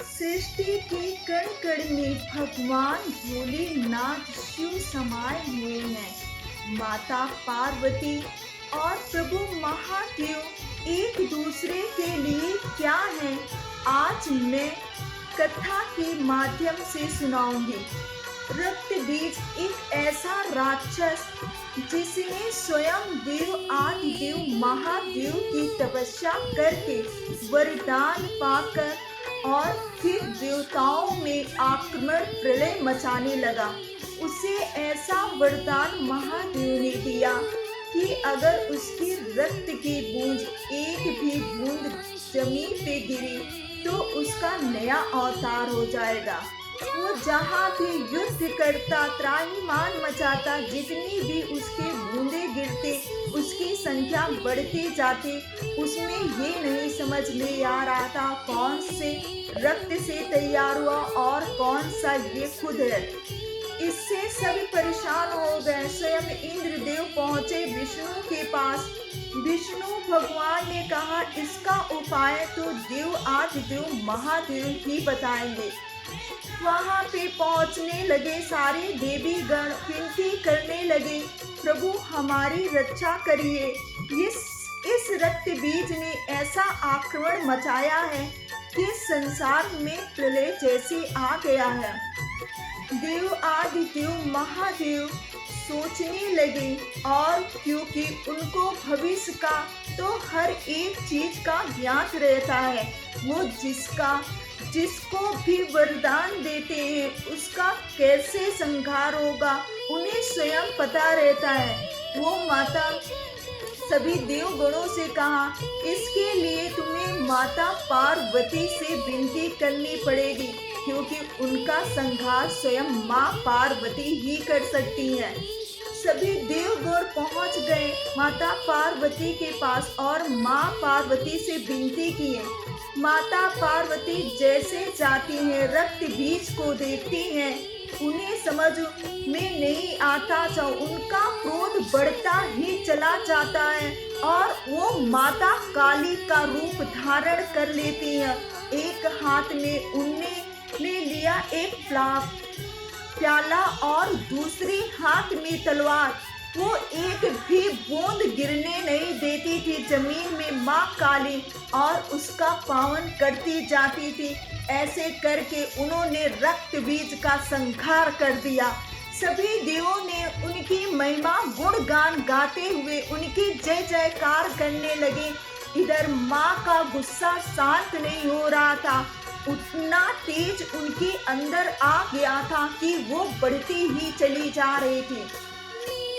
सृष्टि के कण कण में भगवान भोलेनाथ शिव समाये हुए हैं। माता पार्वती और प्रभु महादेव एक दूसरे के लिए क्या है, आज मैं कथा के माध्यम से सुनाऊंगी। रक्त बीज एक ऐसा राक्षस जिसने स्वयं देव आदिदेव महादेव की तपस्या करके वरदान पाकर और फिर देवताओं में आक्रमण प्रलय मचाने लगा। उसे ऐसा वरदान महादेव ने दिया कि अगर उसकी रक्त की बूंद एक भी बूंद जमीन पे गिरी तो उसका नया अवतार हो जाएगा। वो जहाँ भी युद्ध करता, त्राहिमाम मचाता, जितनी भी उसके बूंदे गिरते उसकी संख्या बढ़ती जाती। उसमें ये नहीं समझ में आ रहा था कौन से रक्त से तैयार हुआ और कौन सा ये खुद है। इससे सभी परेशान हो गए। स्वयं इंद्रदेव पहुंचे विष्णु के पास। विष्णु भगवान ने कहा इसका उपाय तो देव आदिदेव महादेव ही बताएंगे। वहां पे पहुंचने लगे सारे देवी गण विनती करने लगे, प्रभु हमारी रक्षा करिए। इस रक्त बीज ने ऐसा आक्रमण मचाया है कि संसार में प्रलय जैसे आ गया है। देव आदिदेव महादेव सोचने लगे, और क्योंकि उनको भविष्य का तो हर एक चीज का ज्ञात रहता है, वो जिसको भी वरदान देते हैं उसका कैसे संहार होगा उन्हें स्वयं पता रहता है। वो माता सभी देवगणों से कहा, इसके लिए तुम्हें माता पार्वती से विनती करनी पड़ेगी, क्योंकि उनका संहार स्वयं माँ पार्वती ही कर सकती हैं। सभी देवगण पहुंच गए माता पार्वती के पास और माँ पार्वती से विनती किए। माता पार्वती जैसे जाती हैं, रक्त बीज को देखती हैं, उन्हें समझ में नहीं आता, तो उनका क्रोध बढ़ता ही चला जाता है और वो माता काली का रूप धारण कर लेती हैं। एक हाथ में उन्होंने लिया एक प्याला और दूसरे हाथ में तलवार। वो एक भी बूंद गिरने नहीं देती थी जमीन में माँ काली, और उसका पावन करती जाती थी। ऐसे करके उन्होंने रक्त बीज का संहार कर दिया। सभी देवों ने उनकी महिमा गुणगान गाते हुए उनकी जय जयकार करने लगे। इधर माँ का गुस्सा शांत नहीं हो रहा था, उतना तेज उनके अंदर आ गया था कि वो बढ़ती ही चली जा रही थी।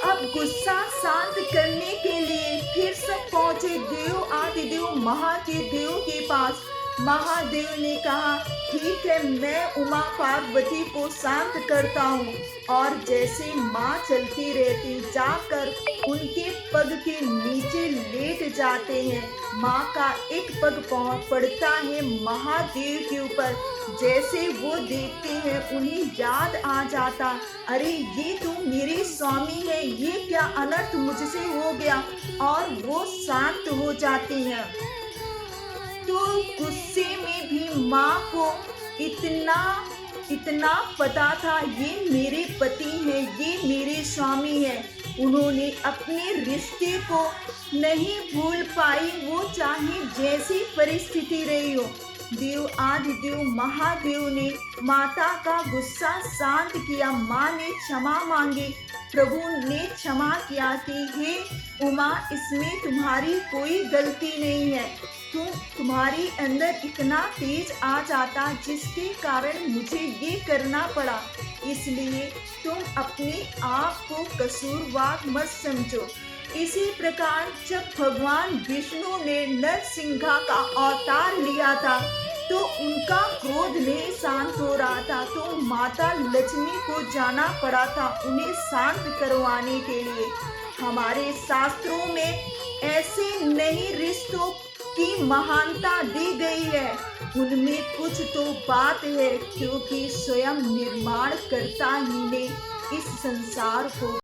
अब गुस्सा शांत करने के लिए फिर सब पहुंचे देव आदिदेव महादेव के पास। महादेव ने कहा, ठीक है, मैं उमा पार्वती को शांत करता हूँ। और जैसे माँ चलती रहती जाकर उनके पग के नीचे लेट जाते हैं। माँ का एक पग पड़ता है महादेव के ऊपर। जैसे वो देखते हैं उन्हें याद आ जाता, अरे ये तो मेरे स्वामी है, ये क्या अनर्थ मुझसे हो गया, और वो शांत हो जाती हैं। तो गुस्से में भी माँ को इतना पता था ये मेरे पति हैं, ये मेरे स्वामी हैं। उन्होंने अपने रिश्ते को नहीं भूल पाई, वो चाहे जैसी परिस्थिति रही हो। देव आदिदेव महादेव ने माता का गुस्सा शांत किया। माँ ने क्षमा मांगी। प्रभु ने क्षमा किया कि हे उमा, इसमें तुम्हारी कोई गलती नहीं है। तुम्हारी अंदर इतना तेज आ जाता जिसके कारण मुझे ये करना पड़ा, इसलिए तुम अपने आप को कसूरवार मत समझो। इसी प्रकार जब भगवान विष्णु ने नरसिंहा का अवतार लिया था तो उनका क्रोध नहीं शांत हो रहा था, तो माता लक्ष्मी को जाना पड़ा था उन्हें शांत करवाने के लिए। हमारे शास्त्रों में ऐसे नए रिश्तों की महानता दी गई है, उनमें कुछ तो बात है, क्योंकि स्वयं निर्माण करता ही ने इस संसार को